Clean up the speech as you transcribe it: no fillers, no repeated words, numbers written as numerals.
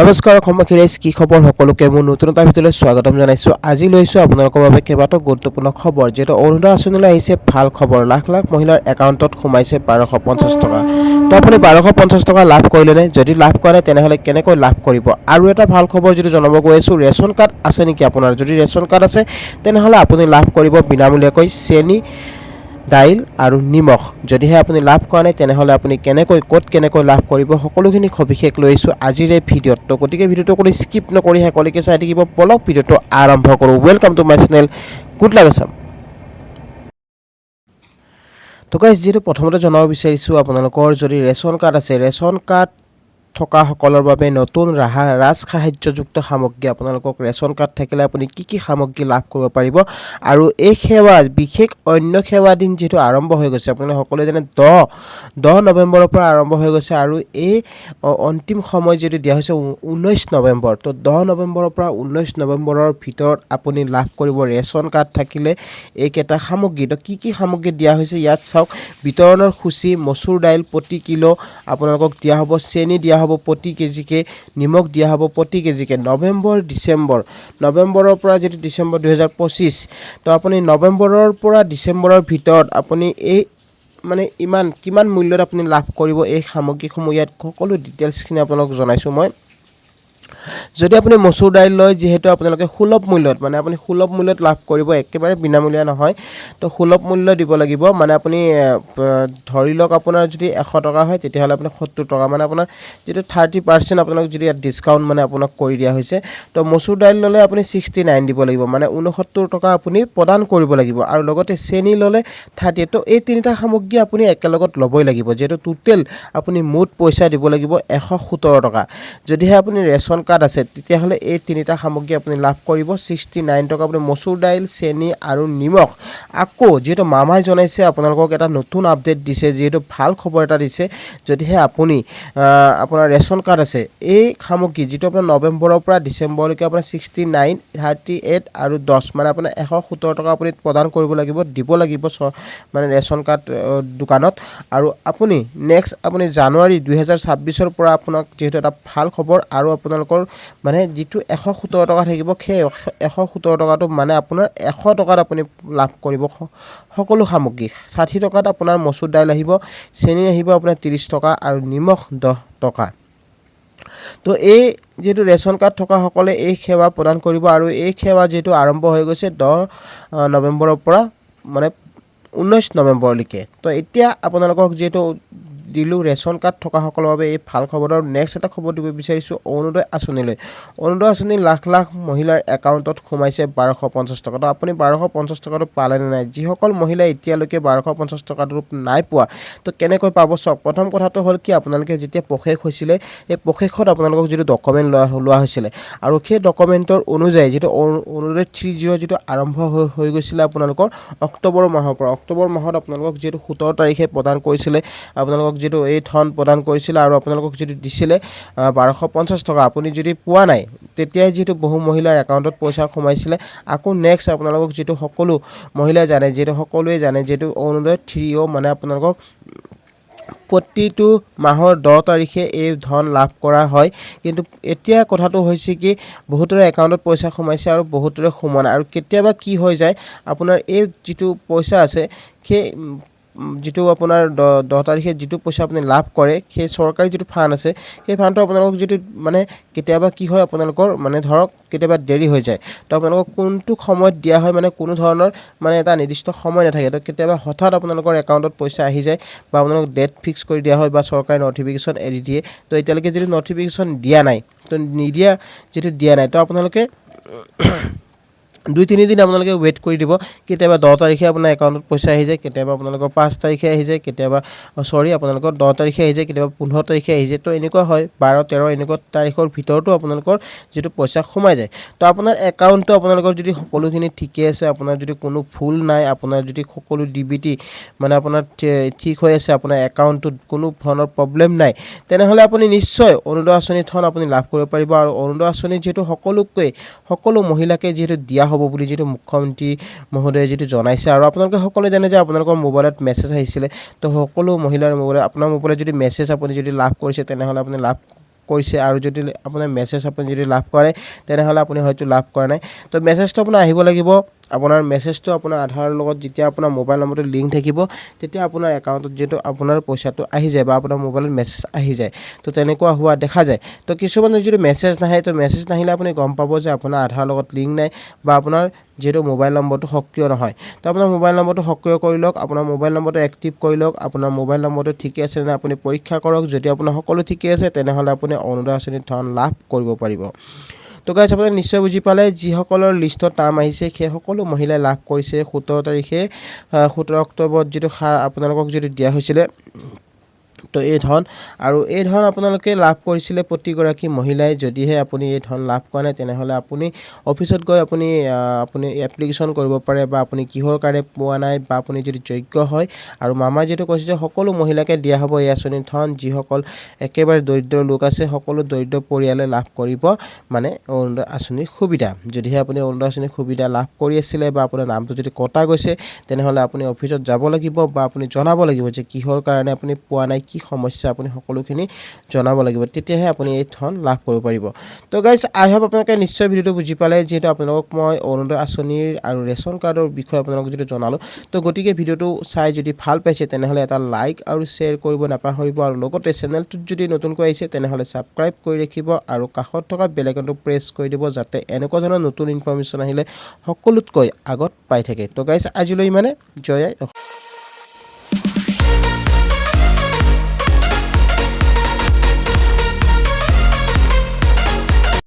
নমস্কাৰ সমখিৰাইজ কি খবৰ সকলোকে মোৰ নতুন এটা ভিডিঅ'লৈ স্বাগতম জনাইছোঁ। আজি লৈছোঁ আপোনালোকৰ বাবে কেইবাটাও গুৰুত্বপূৰ্ণ খবৰ। যিহেতু অৰুণোদয় আঁচনিলৈ আহিছে ভাল খবৰ, লাখ লাখ মহিলাৰ একাউণ্টত সোমাইছে 1250 টকা। তো আপুনি 1250 টকা লাভ কৰিলেনে? যদি লাভ কৰা নাই তেনেহ'লে কেনেকৈ লাভ কৰিব? আৰু এটা ভাল খবৰ যিটো জনাব গৈ আছোঁ, ৰেচন কাৰ্ড আছে নেকি আপোনাৰ? যদি ৰেচন কাৰ্ড আছে তেনেহ'লে আপুনি লাভ কৰিব বিনামূলীয়াকৈ চেনি, দাইল আৰু নিমখ। যদিহে আপুনি লাভ কৰা নাই তেনেহ'লে আপুনি কেনেকৈ লাভ কৰিব সকলোখিনি সবিশেষ লৈ আহিছোঁ আজিৰ এই ভিডিঅ'ত। তো গতিকে ভিডিঅ'টো কোনো স্কিপ নকৰি শেষলৈকে চাই থাকিব। বলক ভিডিঅ'টো আৰম্ভ কৰোঁ। Welcome to my channel good luck Assam. তো গাইজ, যিহেতু প্ৰথমতে জনাব বিচাৰিছোঁ আপোনালোকৰ যদি ৰেচন কাৰ্ড আছে, ৰেচন কাৰ্ড থকা সকলৰ বাবে নতুন ৰাজসাহায্যযুক্ত সামগ্ৰী। আপোনালোকক ৰেচন কাৰ্ড থাকিলে আপুনি কি সামগ্ৰী লাভ কৰিব পাৰিব আৰু এই সেৱা বিশেষ অন্য সেৱা দিন যিহেতু আৰম্ভ হৈ গৈছে, আপোনালোকে সকলোৱে জানে 10 নৱেম্বৰৰ পৰা আৰম্ভ হৈ গৈছে আৰু এই অন্তিম সময় যিটো দিয়া হৈছে 19 নৱেম্বৰ। তো 10 নৱেম্বৰৰ পৰা 19 নৱেম্বৰৰ ভিতৰত আপুনি লাভ কৰিব ৰেচন কাৰ্ড থাকিলে এইকেইটা সামগ্ৰী। তো কি সামগ্ৰী দিয়া হৈছে ইয়াত চাওক। বিতৰণৰ সূচী, মচুৰ দাইল প্ৰতি কিলো আপোনালোকক দিয়া হ'ব, চেনি দিয়া হ'ব প্ৰতি কেজিকে, নিমখ দিয়া হ'ব প্ৰতি কেজিকে। নৱেম্বৰৰ পৰা যিটো ডিচেম্বৰ 2025, তো আপুনি নৱেম্বৰৰ পৰা ডিচেম্বৰৰ ভিতৰত আপুনি এই কিমান মূল্যত আপুনি লাভ কৰিব এই সামগ্ৰীসমূহ, ইয়াত সকলো ডিটেইলছখিনি আপোনালোকক জনাইছোঁ মই। যদি আপুনি মচুৰ দাইল লয়, যিহেতু আপোনালোকে সুলভ মূল্যত আপুনি সুলভ মূল্যত লাভ কৰিব, একেবাৰে বিনামূলীয়া নহয়। তো সুলভ মূল্য দিব লাগিব, আপুনি ধৰি লওক আপোনাৰ যদি 100 টকা হয় তেতিয়াহ'লে আপুনি 70 টকা, আপোনাৰ যিটো 30% আপোনালোক যদি ইয়াত ডিছকাউণ্ট আপোনাক কৰি দিয়া হৈছে। তো মচুৰ দাইল ল'লে আপুনি 69 দিব লাগিব, 69 টকা আপুনি প্ৰদান কৰিব লাগিব আৰু লগতে চেনি ল'লে 30। তো এই তিনিটা সামগ্ৰী আপুনি একেলগত ল'বই লাগিব, যিহেতু টোটেল আপুনি মুঠ পইচা দিব লাগিব 117 টকা। যদিহে আপুনি ৰেচন কাৰ্ড আছে তেতিয়াহ'লে এই তিনিটা সামগ্ৰী আপুনি লাভ কৰিব 69 টকা। আপুনি মচুৰ দাইল, চেনি আৰু নিমখ। আকৌ যিহেতু মামাই জনাইছে আপোনালোকক এটা নতুন আপডেট দিছে, যিহেতু ভাল খবৰ এটা দিছে। যদিহে আপুনি আপোনাৰ ৰেচন কাৰ্ড আছে, এই সামগ্ৰী যিটো আপোনাৰ নৱেম্বৰৰ পৰা ডিচেম্বৰলৈকে আপোনাৰ 69, 38 আৰু 10, আপোনাৰ 117 টকা আপুনি প্ৰদান কৰিব লাগিব, দিব লাগিব ৰেচন কাৰ্ড দোকানত। আৰু আপুনি নেক্সট জানুৱাৰী 2026-ৰ পৰা আপোনাক যিহেতু এটা ভাল খবৰ আৰু আপোনালোকৰ যিটো 117 টকা থাকিব, সেই 117 টকাটো আপোনাৰ 100 টকাত আপুনি লাভ কৰিব সকলো সামগ্ৰী। 60 টকাত আপোনাৰ মচুৰ দাইল আহিব, চেনি আহিব আপোনাৰ 30 টকা আৰু নিমখ 10 টকা। তো এই যিহেতু ৰেচন কাৰ্ড থকা সকলে এই সেৱা প্ৰদান কৰিব আৰু এই সেৱা যিহেতু আৰম্ভ হৈ গৈছে 10 নৱেম্বৰৰ পৰা 19 নৱেম্বৰলৈকে। তো এতিয়া আপোনালোকক যিহেতু দিলোঁ ৰেচন কাৰ্ড থকা সকলৰ বাবে এই ভাল খবৰ। আৰু নেক্সট এটা খবৰ দিব বিচাৰিছোঁ অৰুণোদয় আঁচনিলৈ। অৰুণোদয় আঁচনি লাখ লাখ মহিলাৰ একাউণ্টত সোমাইছে 1250 টকা। তো আপুনি 1250 টকাটো পালেনে নাই? যিসকল মহিলাই এতিয়ালৈকে 1250 টকাটো নাই পোৱা, তো কেনেকৈ পাব চাওক। প্ৰথম কথাটো হ'ল কি, আপোনালোকে যেতিয়া প্ৰশেষ হৈছিলে, এই প্ৰশেষত আপোনালোকক যিটো ডকুমেণ্ট লোৱা হৈছিলে আৰু সেই ডকুমেণ্টৰ অনুযায়ী যিটো অৰুণোদয় 30 যিটো আৰম্ভ হৈ গৈছিলে আপোনালোকৰ অক্টোবৰ মাহৰ পৰা। অক্টোবৰ মাহত আপোনালোকক যিহেতু 17 তাৰিখে প্ৰদান কৰিছিলে, আপোনালোকক যিটো এই ধন প্ৰদান কৰিছিলে আৰু আপোনালোকক যিটো দিছিলে 1250 টকা, আপুনি যদি পোৱা নাই তেতিয়াই যিহেতু বহু মহিলাৰ একাউণ্টত পইচা সোমাইছিলে। আকৌ নেক্সট আপোনালোকক যিটো সকলো মহিলাই জানে, সকলোৱে জানে যিহেতু অৰুণোদয় 3O আপোনালোকক প্ৰতিটো মাহৰ 10 তাৰিখে এই ধন লাভ কৰা হয়। কিন্তু এতিয়া কথাটো হৈছে কি, বহুতৰে একাউণ্টত পইচা সোমাইছে আৰু বহুতৰে সোমোৱা নাই। আৰু কেতিয়াবা কি হৈ যায়, আপোনাৰ এই যিটো পইচা আছে, সেই যিটো আপোনাৰ 10 তাৰিখে যিটো পইচা আপুনি লাভ কৰে, সেই চৰকাৰী যিটো ফাণ্ড আছে, সেই ফাণ্ডটো আপোনালোকক যিটো কেতিয়াবা কি হয় আপোনালোকৰ ধৰক কেতিয়াবা দেৰি হৈ যায়। তো আপোনালোকক কোনটো সময়ত দিয়া হয়, কোনো ধৰণৰ এটা নিৰ্দিষ্ট সময় নাথাকে। তো কেতিয়াবা হঠাৎ আপোনালোকৰ একাউণ্টত পইচা আহি যায় বা আপোনালোকক ডেট ফিক্স কৰি দিয়া হয় বা চৰকাৰে নটিফিকেশ্যন এৰি দিয়ে। তো এতিয়ালৈকে যদি নটিফিকেশ্যন দিয়া নাই, তো আপোনালোকে 2-3 দিন আপোনালোকে ৱেইট কৰি দিব। কেতিয়াবা 10 তাৰিখে আপোনাৰ একাউণ্টত পইচা আহি যায়, কেতিয়াবা আপোনালোকৰ 5 তাৰিখে আহি যায়, আপোনালোকৰ 10 তাৰিখে আহি যায়, কেতিয়াবা 15 তাৰিখে আহি যায়। তো এনেকুৱা হয় 12-13 এনেকুৱা তাৰিখৰ ভিতৰতো আপোনালোকৰ যিটো পইচা সোমাই যায়। তো আপোনাৰ একাউণ্টটো আপোনালোকৰ যদি সকলোখিনি ঠিকে আছে, আপোনাৰ যদি কোনো ভুল নাই, আপোনাৰ যদি সকলো DBT আপোনাৰ ঠিক হৈ আছে, আপোনাৰ একাউণ্টটোত কোনো ধৰণৰ প্ৰব্লেম নাই, তেনেহ'লে আপুনি নিশ্চয় অৰুণোদয় আঁচনিৰ ধন আপুনি লাভ কৰিব পাৰিব। আৰু অৰুণোদয় আঁচনি যিহেতু সকলো মহিলাকে যিহেতু দিয়া হ'ব বুলি যিটো মুখ্যমন্ত্ৰী মহোদয়ে যিটো জনাইছে, আৰু আপোনালোকে সকলোৱে জানে যে আপোনালোকৰ মোবাইলত মেছেজ আহিছিলে। তো সকলো মহিলাৰ মোবাইলত, আপোনাৰ মোবাইলত যদি মেছেজ আপুনি যদি লাভ কৰিছে তেনেহ'লে আপুনি লাভ কৰিছে আৰু যদি আপোনাৰ মেছেজ আপুনি যদি লাভ কৰে তেনেহ'লে আপুনি হয়তো লাভ কৰা নাই। তো মেছেজটো আপোনাৰ আহিব লাগিব। আপোনাৰ মেছেজটো আপোনাৰ আধাৰৰ লগত যেতিয়া আপোনাৰ মোবাইল নম্বৰটো লিংক থাকিব তেতিয়া আপোনাৰ একাউণ্টত যিহেতু আপোনাৰ পইচাটো আহি যায় বা আপোনাৰ মোবাইলত মেছেজ আহি যায়। তো তেনেকুৱা হোৱা দেখা যায়। তো কিছুমানৰ যদি মেছেজ নাহে তো মেছেজ নাহিলে আপুনি গম পাব যে আপোনাৰ আধাৰৰ লগত লিংক নাই বা আপোনাৰ যিহেতু মোবাইল নম্বৰটো সক্ৰিয় নহয়। তো আপোনাৰ মোবাইল নম্বৰটো সক্ৰিয় কৰি লওক, আপোনাৰ মোবাইল নম্বৰটো এক্টিভ কৰি লওক, আপোনাৰ মোবাইল নম্বৰটো ঠিকে আছে নে আপুনি পৰীক্ষা কৰক। যদি আপোনাৰ সকলো ঠিকে আছে তেনেহ'লে আপুনি অৰুণোদয় আঁচনিৰ ধন লাভ কৰিব পাৰিব। তো গাইজ আপুনি নিশ্চয় বুজি পালে, যিসকলৰ লিষ্টত নাম আহিছে সেই সকলো মহিলাই লাভ কৰিছে 17 তাৰিখে 17 অক্টোবৰত যিটো আপোনালোকক যিটো দিয়া হৈছিলে তো এই ধন, আৰু এই ধন আপোনালোকে লাভ কৰিছিলে প্ৰতিগৰাকী মহিলাই। যদিহে আপুনি এই ধন লাভ কৰা নাই তেনেহ'লে আপুনি অফিচত গৈ আপুনি এপ্লিকেশ্যন কৰিব পাৰে বা আপুনি কিহৰ কাৰণে পোৱা নাই বা আপুনি যদি যোগ্য হয়। আৰু মামাই যিটো কৈছে যে সকলো মহিলাকে দিয়া হ'ব এই আঁচনিৰ ধন, যিসকল একেবাৰে দৰিদ্ৰ লোক আছে সকলো দৰিদ্ৰ পৰিয়ালে লাভ কৰিব মানে অৰুণোদয় আঁচনিৰ সুবিধা। যদিহে আপুনি অৰুণোদয় আঁচনিৰ সুবিধা লাভ কৰি আছিলে বা আপোনাৰ নামটো যদি কটা গৈছে তেনেহ'লে আপুনি অফিচত যাব লাগিব বা আপুনি জনাব লাগিব যে কিহৰ কাৰণে আপুনি পোৱা নাই, কি সমস্যা, আপুনি সকলোখিনি জনাব লাগিব। তেতিয়াহে আপুনি এই ধন লাভ কৰিব পাৰিব। তো গাইজ আই হোপ আপোনালোকে নিশ্চয় ভিডিঅ'টো বুজি পালে, যিহেতু আপোনালোকক মই অৰুণোদয় আঁচনিৰ আৰু ৰেচন কাৰ্ডৰ বিষয়ে আপোনালোকক যদি জনালোঁ। তো গতিকে ভিডিঅ'টো চাই যদি ভাল পাইছে তেনেহ'লে এটা লাইক আৰু শ্বেয়াৰ কৰিব নাপাহৰিব, আৰু লগতে চেনেলটোত যদি নতুনকৈ আহিছে তেনেহ'লে ছাবস্ক্ৰাইব কৰি ৰাখিব আৰু কাষত থকা বেল আইকনটো প্ৰেছ কৰি দিব, যাতে এনেকুৱা ধৰণৰ নতুন ইনফৰমেশ্যন আহিলে সকলোতকৈ আগত পাই থাকে। তো গাইজ আজিলৈ ইমানে। জয় আই অসম।